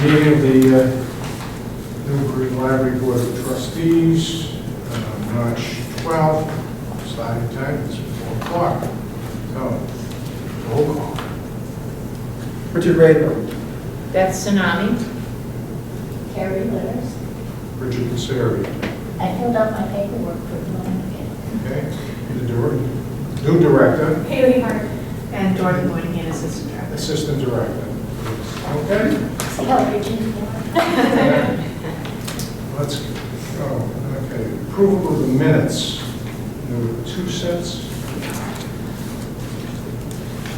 meeting of the Newbury Library Board of Trustees, March 12th, starting time is 4 o'clock. So, roll call. Richard Rayburn. Beth Tsunami. Carrie Litters. Richard Passeri. I filled out my paperwork for the moment again. Okay. The new director, Haley Hart. And Dorothy Moynihan, Assistant Director. assistant director. Okay. See how Richard Let's go. Okay. Approval of the minutes. There were 2 sets.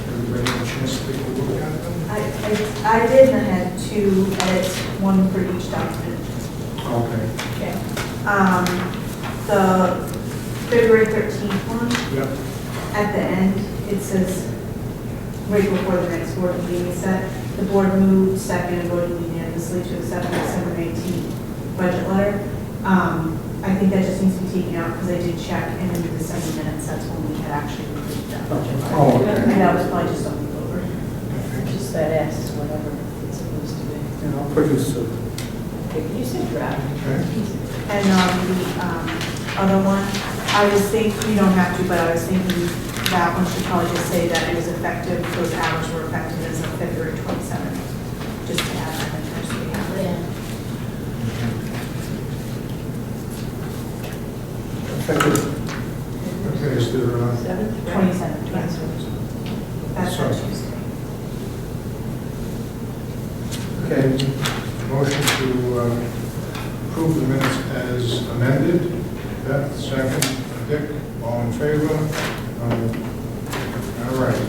Everybody have a chance to take a look at them? I did, and I had 2 edits, one for each document. Okay. Okay. The February 13th one, Yep. at the end, it says, right before the next board meeting is set, the board moved second and voted unanimously to accept the December 19th budget letter. I think that just needs to be taken out because I did check, and in the December minutes, that's when we had actually approved that budget letter. Oh, okay. And that was probably just something over. Just that S, whatever it's supposed to be. And I'll produce a You said draft. Okay. And the other one, I was thinking, you don't have to, but I was thinking that one should probably just say that it was effective, those hours were effective as of February 27th, just to add that in there so we have it. effective. Okay, is there, 27th, yes. That's Sorry. Tuesday. okay, motion to approve the minutes as amended. Beth, second. Dick, all in favor? All right.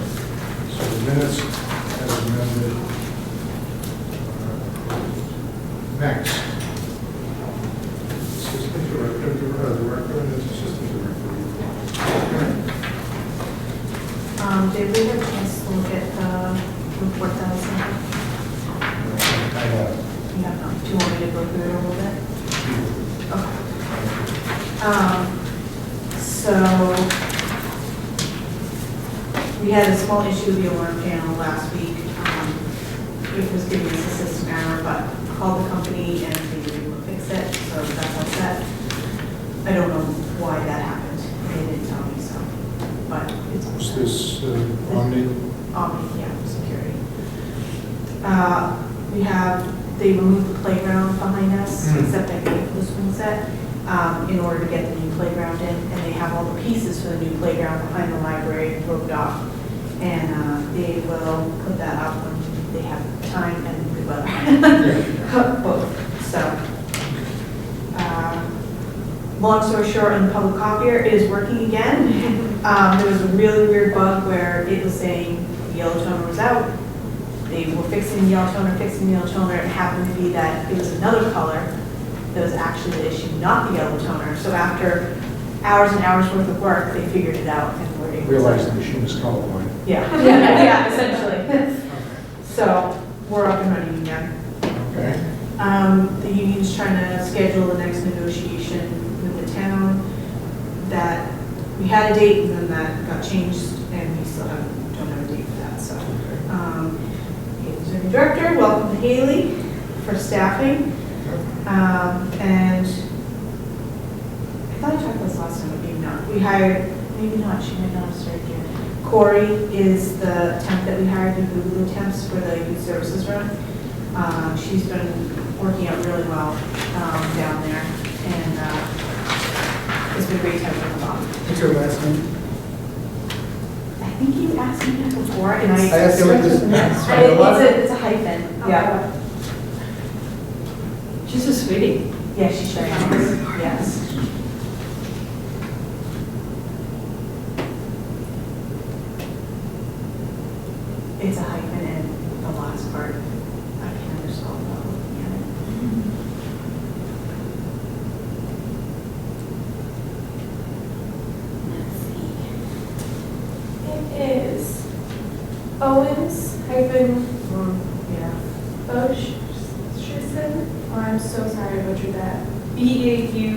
So the minutes as amended. Next. Assistant director and assistant director. Did we have a chance to look at the report that I sent? I have. You have not. Do you want me to go through it a little bit? Okay. So we had a small issue with the alarm panel last week. It was giving us a system error, but called the company and they were able to fix it, so that's all set. I don't know why that happened. They didn't tell me so, but it's all Was set. this Omni? Yeah, security. They removed the playground behind us, except I gave the swing set, in order to get the new playground in, and they have all the pieces for the new playground behind the library roped off. And they will put that up when they have time and good weather. Both, so. Long story short, on the public copier, it is working again. There was a really weird bug where it was saying the yellow toner was out. They were fixing the yellow toner, It happened to be that it was another color that was actually the issue, not the yellow toner. So after hours and hours worth of work, they figured it out and were able to. Realized the machine was colorblind. Yeah, yeah, essentially. So we're up and running again. Okay. The union's trying to schedule the next negotiation with the town. That we had a date and then that got changed and we still don't have a date for that. So, Haley's our new director. Welcome to Haley for staffing. And I thought I talked about this last time, but maybe not. We hired, maybe not. She might not have started yet. Corey is the temp that we hired, the Google temps for the youth services run. She's been working out really well down there, and it's been great to have her involved. What's your last name? I think you asked me that before, and I asked you what this meant. it's a hyphen. Yeah. She's a sweetie. Yeah, she's very nice. Yes. It's a hyphen in the last part. I can't understand without looking at it. Let's see. It is Owens hyphen Yeah. Bosch. Oh, I'm so sorry I butchered that. BAUCHESN.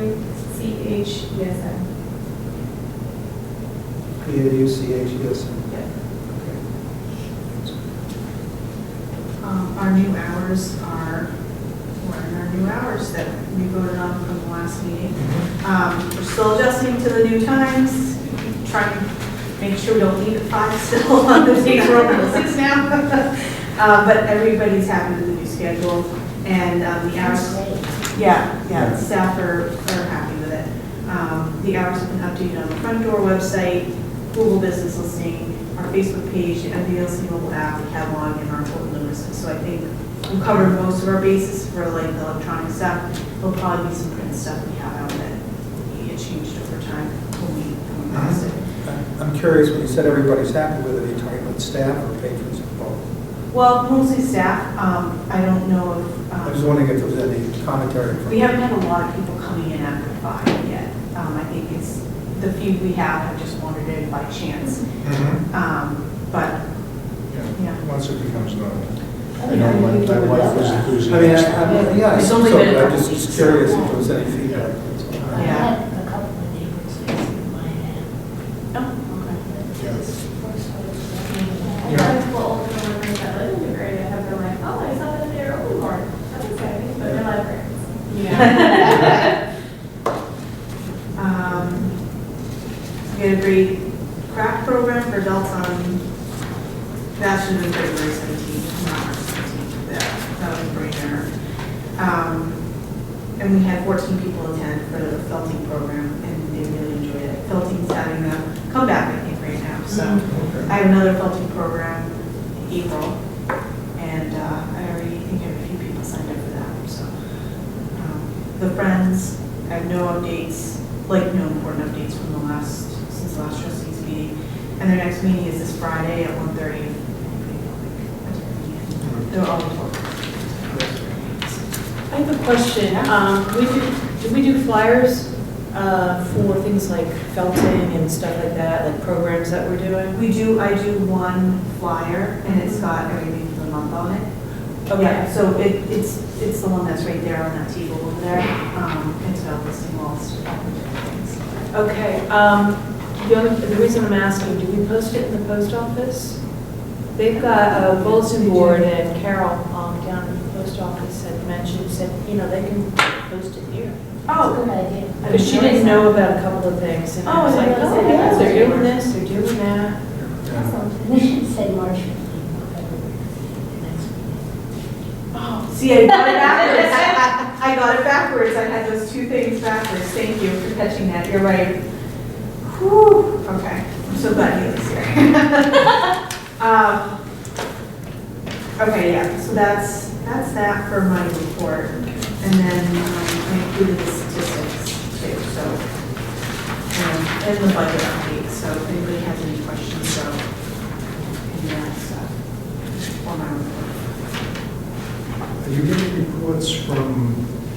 P-A-U-C-H-E-S-N. Yeah. Okay. Our new hours are, we're in our new hours that we voted on from the last meeting. We're still adjusting to the new times, trying to make sure we don't leave at 5 still on the days we're open till 6 now. But everybody's happy with the new schedule and the That's hours. great. Yeah, staff are happy with it. The hours have been updated on the front door website, Google Business Listing, our Facebook page, and the LC mobile app, the catalog, and our important notices. So I think we've covered most of our bases for like the electronic stuff. There'll probably be some print stuff we have out that get changed over time when we post it. I'm curious, when you said everybody's happy with it, are you talking about staff or patrons involved? Well, mostly staff. I don't know if. I was wondering if there was any commentary from. We haven't had a lot of people coming in after 5 yet. I think it's, the few we have just wandered in by chance. But, yeah. Once it becomes normal. I I think know I'm my really good wife about was that. I mean, enthusiastic. yeah, I It's think only so, been a but I'm couple just weeks. curious if there was any feedback. I Yeah. had a couple of neighbors that might have. Oh, Yeah. I had a couple older women that live in the area have been like, oh, I saw that they're open more. That's exciting, but they're librarians. Yeah. We had a great craft program for adults on, that should have been February 17th, not March 17th. That was a brainer. And we had 14 people attend for the felting program, and they really enjoyed it. Felting's having a comeback, I think, right now. So I have another felting program in April, and I already think I have a few people signed up for that. So the Friends, I have no updates, like no important updates from since the last trustees meeting. And their next meeting is this Friday at 1:30. They're all important. I have a question. Did we do flyers for things like felting and stuff like that, like programs that we're doing? I do one flyer, and it's got everything for the month on it. Okay. Yeah, so it's the one that's right there on that table over there. It's got listing all different things. Okay, the reason I'm asking, do we post it in the post office? They've got a bulletin board, and Carol down in the post office had mentioned, said, you know, they can post it here. Oh, good idea. Because she didn't know about a couple of things, and I was like, oh, yeah, they're doing this, they're doing that. Awesome. We should say March 15th, February 15th, the next meeting. Oh, see, I got it backwards. I got it backwards. I had those two things backwards. Thank you for catching that. You're right. Whew. Okay. I'm so glad he was here. Okay, yeah. So that's that for my report. And then I included the statistics too. So and the budget update. So if anybody has any questions about any of that stuff or my report. Are you getting reports from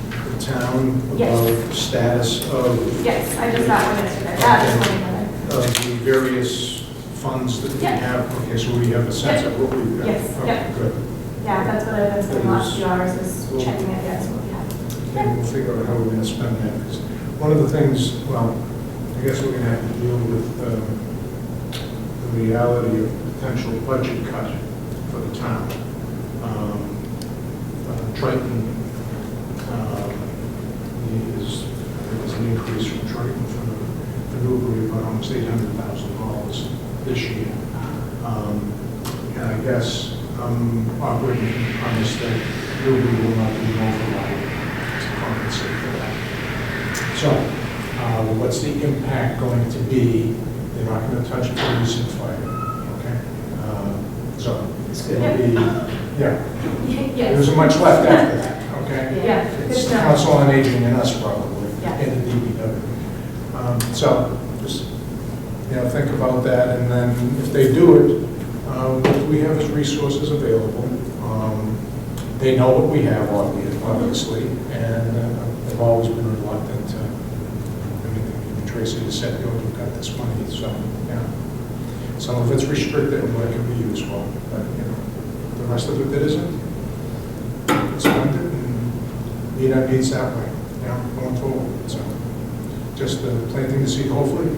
the town Yes. about status of Yes, I just got one yesterday. That is Okay. one. the various funds that we Yeah. have? Okay, so we have a sense of what we've got. Yes, Okay, yeah. good. Yeah, that's what I've been spending the last few hours is checking it, yes, what we have. And we'll figure out how we're going to spend that. 'Cause one of the things, well, I guess we're going to have to deal with the reality of potential budget cut for the town. Triton there's an increase from Triton for Newbury of almost $800,000 this year. And I guess I'm operating on the premise that Newbury will not be override to compensate for that. So, what's the impact going to be? They're not going to touch police and fire, okay? So, it's going to be, yeah, there Yes. isn't much left after that, okay? Yeah. It's Good job. Council on Aging and us probably, Yeah. and the DPW. So, just, think about that, and then if they do it, what we have as resources available. They know what we have, obviously, and they've always been reluctant to, even Tracy has said, we've got this money, so, yeah. Some of it's restricted and what it can be used for, but, the rest of it that isn't, spend it and meet our needs that way, going forward. So, just the planting the seed, hopefully.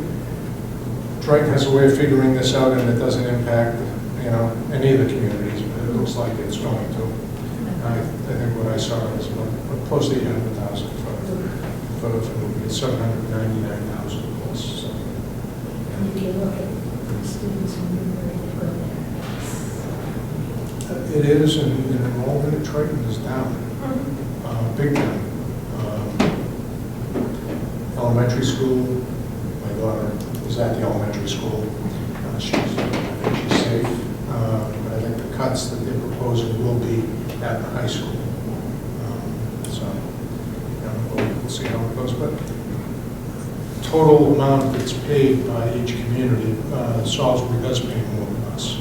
Triton has a way of figuring this out and it doesn't impact, any of the communities, but it looks like it's going to. I think what I saw was close to 800,000 for Newbury, it's 799,000 plus, so. And if you look at the students who Newbury that go there, It is, and enrollment at Triton is down, big time. Elementary school, my daughter is at the elementary school. I think she's safe. But I think the cuts that they're proposing will be at the high school. So, we'll see how it goes. But total amount that's paid by each community, Salisbury does pay more than us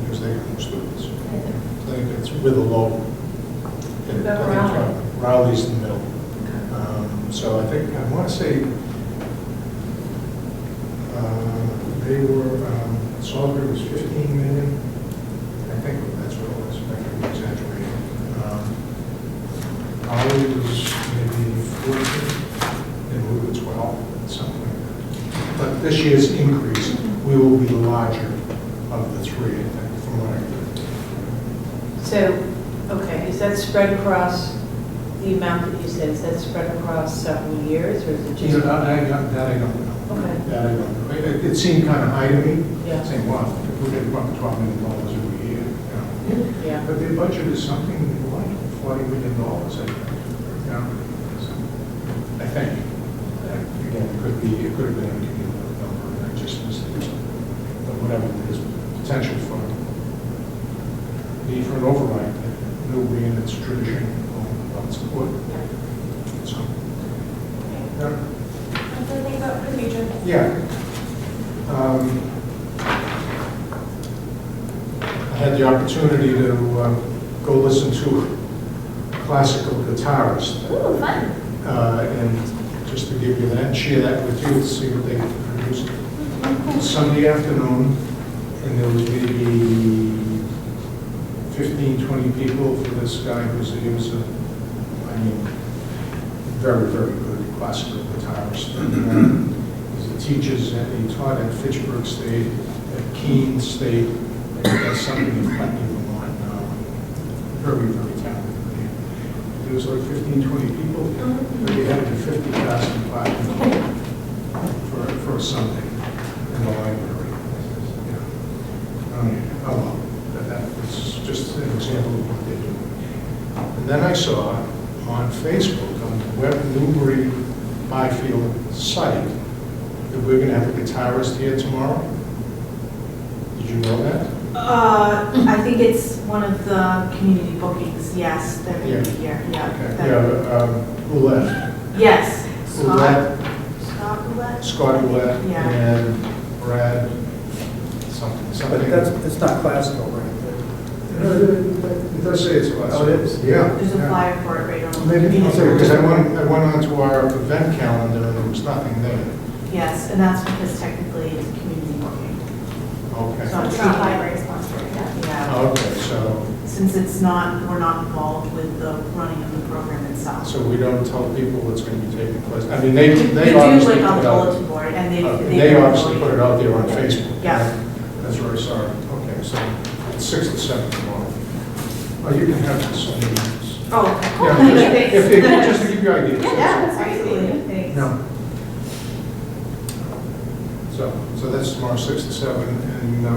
because they have more students. I think it's with a low. What about Raleigh? Raleigh's in the middle. So I think, I want to say, they were, Salisbury was 15 million. I think that's what it was, I could be exaggerating. Raleigh was maybe 14, and we were 12, something like that. But this year's increase, we will be the larger of the three, I think, from what I heard. So, okay, is that spread across, the amount that you said, is that spread across several years, or is it just? That I don't know. Okay. That I don't know. It seemed kind of high to me. Yeah. Saying, wow, if we're getting about $12 million every year, Yeah. But their budget is something like $40 million, I think. So, I think. Again, it could have been a cumulative number, and I just missed it. But whatever, there's potential for need for an override that Newbury and its tradition will support. So, yeah. That's the thing about the future. Yeah. I had the opportunity to go listen to a classical guitarist. Ooh, fun. And just to give you that, and share that with you, to see what they produced. Sunday afternoon, and there was maybe 15, 20 people for this guy he was a, very, very good classical guitarist. And, he teaches, and he taught at Fitchburg State, at Keene State, and that's something in Putney, Vermont. Very, very talented man. There was like 15, 20 people, but he had 50,000 platinum for a Sunday in the library. Oh well, that was just an example of what they do. And then I saw on Facebook, on the Web Newbury Byfield site, that we're going to have a guitarist here tomorrow. Did you know that? I think it's one of the community bookings, yes, that we Yeah. do here, yeah. Okay. that- Yeah, Roulette. Yes. Roulette. Scott Roulette? Scott Roulette Yeah. and Brad, something. But it's not classical, right? It does say it's classical. Oh, it is? Yeah. There's a yeah. flyer for it right on. the Maybe, community because I bookings. went onto our event calendar and there was nothing there. Yes, and that's because technically it's a community booking. Okay. So It's not library sponsored, yeah. Yeah, Okay, so since it's not, we're not involved with the running of the program itself. we don't tell people what's going to be taking place. I mean, they We do obviously like on put the it out. bulletin board, and they. They obviously put it out there on Facebook. Yeah. That's where I saw it. Okay, so it's 6 to 7 tomorrow. Oh, you can have this on your notes. Oh, okay. Yeah, Thanks. just to give you ideas. Yeah, that's absolutely. Thanks. No. So that's tomorrow, 6 to 7, and I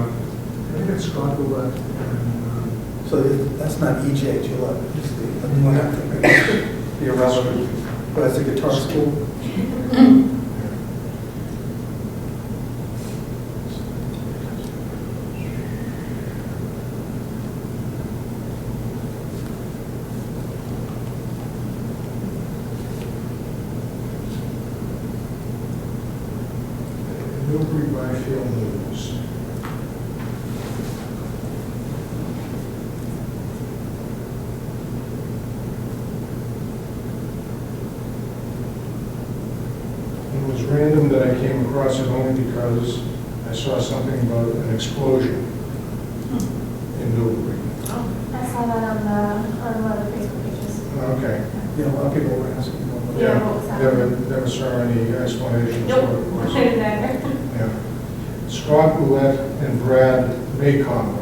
think it's Scott Roulette and, So that's not EJ Gillette, it's the one after, the irrelevant, but it's a guitar school. Newbury Byfield News. It was random that I came across it only because I saw something about an explosion in Newbury. I saw that on one of the Facebook pages. Okay. You know, a lot of people were asking. about Yeah, that. what was that? Never saw any explanations. Nope. what it was. I didn't either. Yeah. Scott Roulette and Brad Maycomer.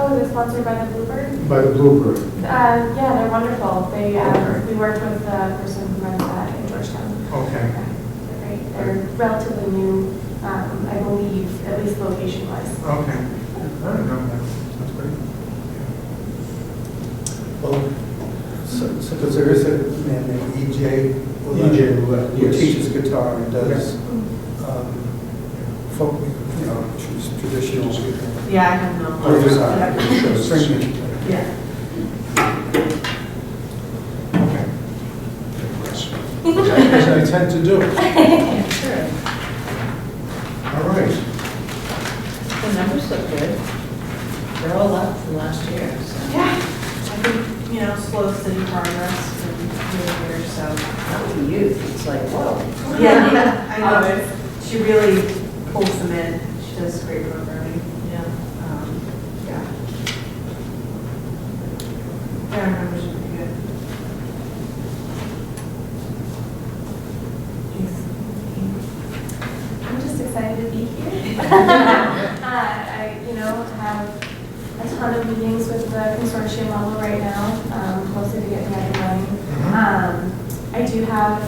Oh, is it sponsored by the Bluebird? By the Bluebird. Yeah, they're wonderful. They, we worked with the person who runs that in Georgetown. Okay. They're great. They're relatively new, I believe, at least location-wise. Okay. I don't know. That's great. Well, so, because there is a man named EJ. EJ Roulette, Who yes. teaches guitar and does, folk, traditional. Yeah, I have no. Other side, Yeah. string music. Yeah. Okay. As I tend to do. Sure. All right. The numbers look good. They're all up from last year, so. Yeah, I think, slow, steady progress and moving here, so. Not with the youth, it's like, whoa. Yeah, I know, she really pulls them in, she does great programming. Yeah. Yeah. Our numbers are pretty good. I'm just excited to be here. I, have a ton of meetings with the consortium level right now, closer to getting up and running. I do have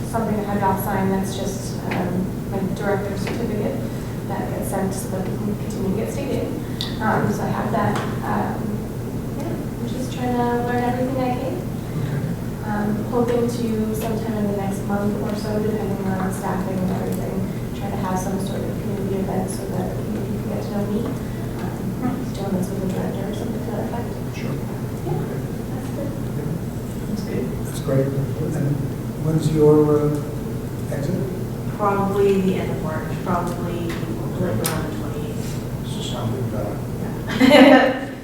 something that I've got signed that's just my director's certificate that gets sent so that we can continue to get state aid. So I have that. I'm just trying to learn everything I can. Hoping to sometime in the next month or so, depending on staffing and everything, try to have some sort of community event so that the community can get to know me. Doing this with a director or something to that effect. Sure. Yeah, that's good. That's good. That's great. And when's your exit? Probably the end of March, probably like around the 28th. Sounding better.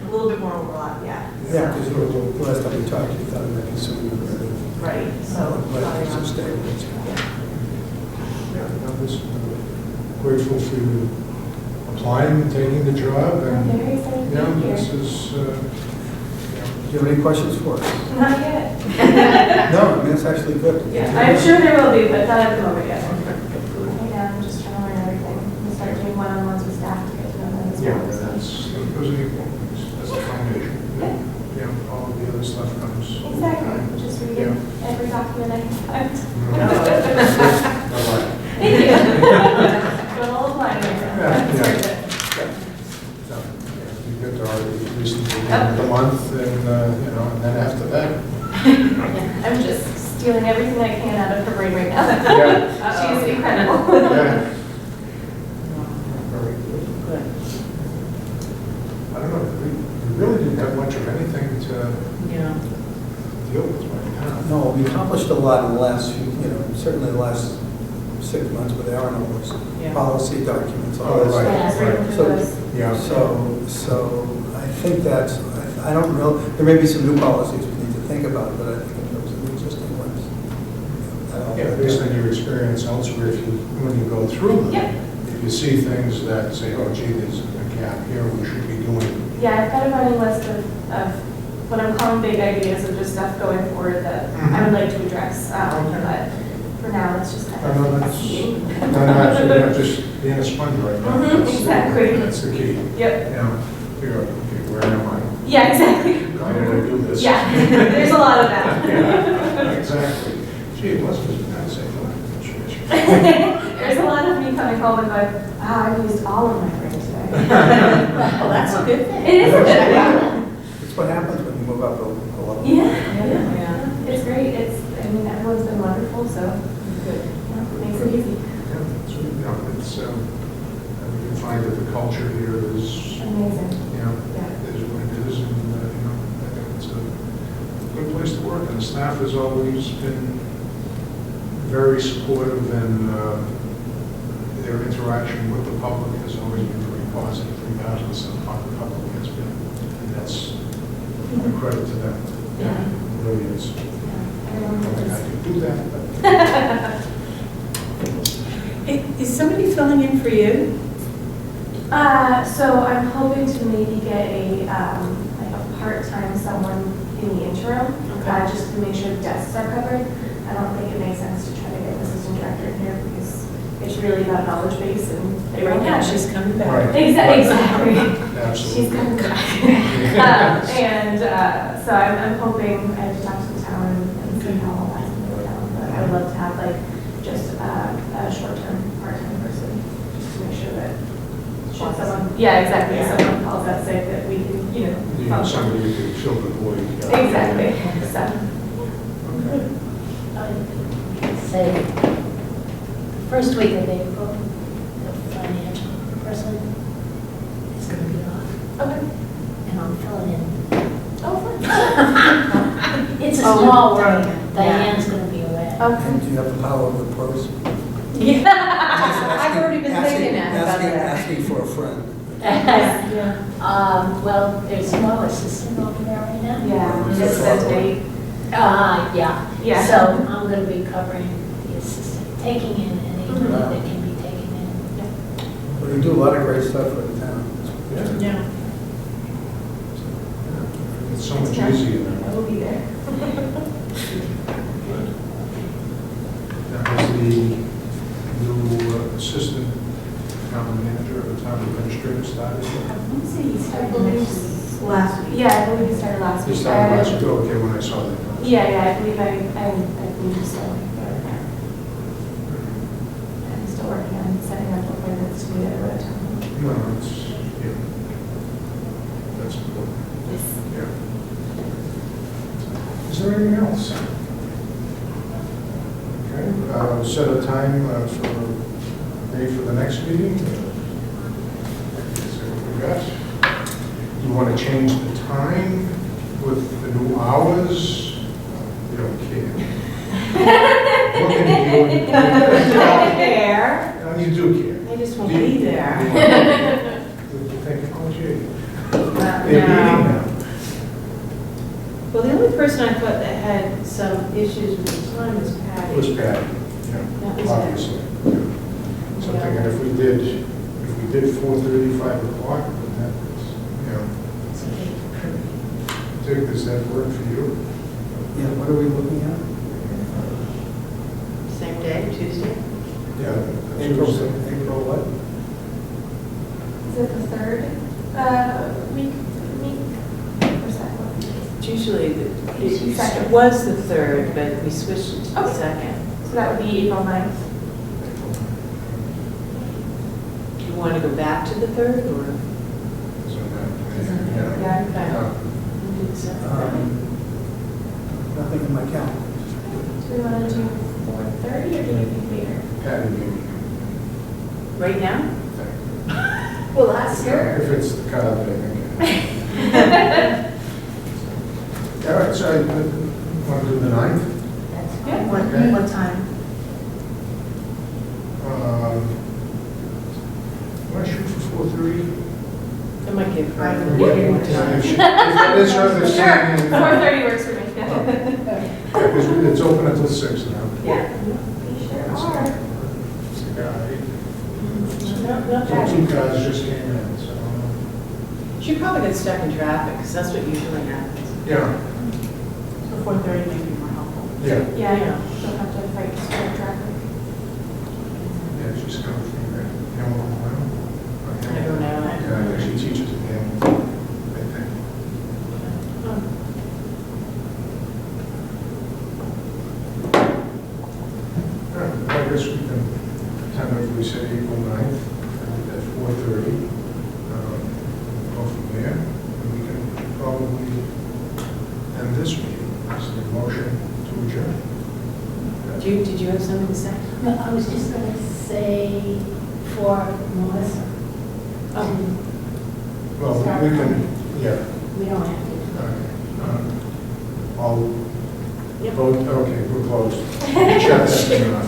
A little bit more overlap, yeah. Yeah, because the last time we talked, you thought of making some Right, so. like some stable. Yeah, no, this, grateful for you applying and taking the job, I'm and, very excited yeah, to be this here. is, Do you have any questions for us? Not yet. No, I mean, it's actually good. Yeah, I'm sure there will be, but not at the moment yet. Right now, I'm just trying to learn everything. We start doing one-on-ones with staff to get to know them as yeah, well. so. those are the important things, that's the foundation. Yeah. Yeah, all of the other stuff comes. Exactly, just reading every document I can find. All right. Thank you. Going all applying right now. Yeah, That's yeah. very good. So, yeah, you get to our, at least the beginning of the month, and, and then after that. I'm just stealing everything I can out of her brain right now. Yeah. She's incredible. Yeah. Very good. Good. I don't know, we really didn't have much of anything to Yeah. deal with right now. No, we accomplished a lot in the last few, certainly the last 6 months with Aaron, all those Yeah. policy documents, all Oh, this. right. Yeah, it's right So- through those. Yeah. So I think that's, I don't know, there may be some new policies we need to think about, but I think in terms of the existing ones. Yeah, based on your experience elsewhere, if you, when you go through them, Yeah. if you see things that say, oh gee, there's a gap here, we should be doing. Yeah, I've got a running list of what I'm calling big ideas of just stuff going forward that I would like to address. But for now, it's just No, kind of that's, seeing. actually, just being a sponge right now. Mhm, That's- exactly. That's the key. Yep. You know, figure out, okay, where am I? Yeah, exactly. Why did I do this? Yeah, there's a lot of that. Yeah, exactly. Gee, it wasn't as bad as I thought. There's a lot of me coming home and like, I've used all of my brain today. Well, that's a good thing. It is a good thing. It's what happens when you move up a level. Yeah, Yeah. it's great. Everyone's been wonderful, so Good. it makes it easy. Yeah, it's, it's, you can find that the culture here is, Amazing. Yeah, Yeah. is what it is, and, I think it's a good place to work, and the staff has always been very supportive, and their interaction with the public has always been very positive, regardless of how the public has been, and that's a credit to them. Yeah. It really is. Yeah. I Everyone don't think I is. can do that, but. Is somebody filling in for you? So I'm hoping to maybe get like a part-time someone in the interim, Okay. just to make sure the desks are covered. I don't think it makes sense to try to get an assistant director in here because it's really about knowledge base and they Right don't now, have. she's coming back. Right. Exactly. Absolutely. She's come back. So I'm hoping, I have to talk to the town and see how all that's going to go down. But I would love to have like just a short-term, part-time person, just to make sure that should someone, yeah, exactly, if someone calls out sick that we can, You know, function. somebody who can fill the void. Exactly, so. Okay. Say, first week of April, the financial person is going to be off, Okay. and I'm filling in. Oh, fun. It's a Oh, small world. Diane. Diane's going to be away. Okay. And do you have the power of the purse? I've already been thinking that about that. Asking for a friend. Yeah. Well, there's no assistant over there right now. Yeah, just that date. Yeah. Yeah. So I'm going to be covering the assistant, taking in anybody that can be taken in. Well, you do a lot of great stuff for the town. Yeah. Yeah. It's so much easier now. I will be there. That was the new assistant town manager or town administrator started. Let me see, he started last week. Yeah, I believe he started last He week. started last week, okay, when I saw that. Yeah, I believe so. I'm still working on setting up appointments to meet at a time. No, it's, yeah. That's important. Yes. Yeah. Is there anything else? Okay, set a time for date for the next meeting. See what we got. You want to change the time with the new hours? You don't care. Look at you. I care. No, you do care. I just won't be there. You think, oh gee, they're meeting No. now. Well, the only person I thought that had some issues with the time was Patty. It was Patty, That yeah, was it. obviously. Yeah. So I'm thinking if we did 4:30, 5 o'clock, then that was, you know, So they approve. does that work for you? Yeah, what are we looking at? Same day, Tuesday? Yeah. that's April, what I'm saying. April what? Is it the third week? Or second? It's usually, Second. it was the third, but we switched it to the Okay. second. So that would be April 9th. Do you want to go back to the third, or? So that, Yeah. Okay. yeah. We'll do the second. Nothing in my calendar. Do we want to do 4:30 or do you think later? Patty, maybe. Right now? Well, last year. If it's the card, I think. All right, so I want to do the 9th? That's fine. Yeah, Okay. What time? Want to shoot for 4:30? I might give her. If that is her, they're saying. 4:30 works for me. Because it's open until 6 now. Yeah. We sure are. It's the guy. No, So 2 cars just came in, so. She probably got stuck in traffic, because that's what usually happens. Yeah, So 4:30 may be more helpful. yeah, Yeah, don't have to fight straight traffic. yeah, she's coming from there. Hamilton, I don't know. Yeah, she teaches at Hamilton, I think. All right, I guess we can tentatively say April 9th at 4:30. Go from there, and we can probably end this meeting. Is there a motion to adjourn? Did you have something to say? No, I was just going to say for Melissa. Well, we can, yeah. We don't have to. All Yep. vote, okay, we're closed. Shut that thing off.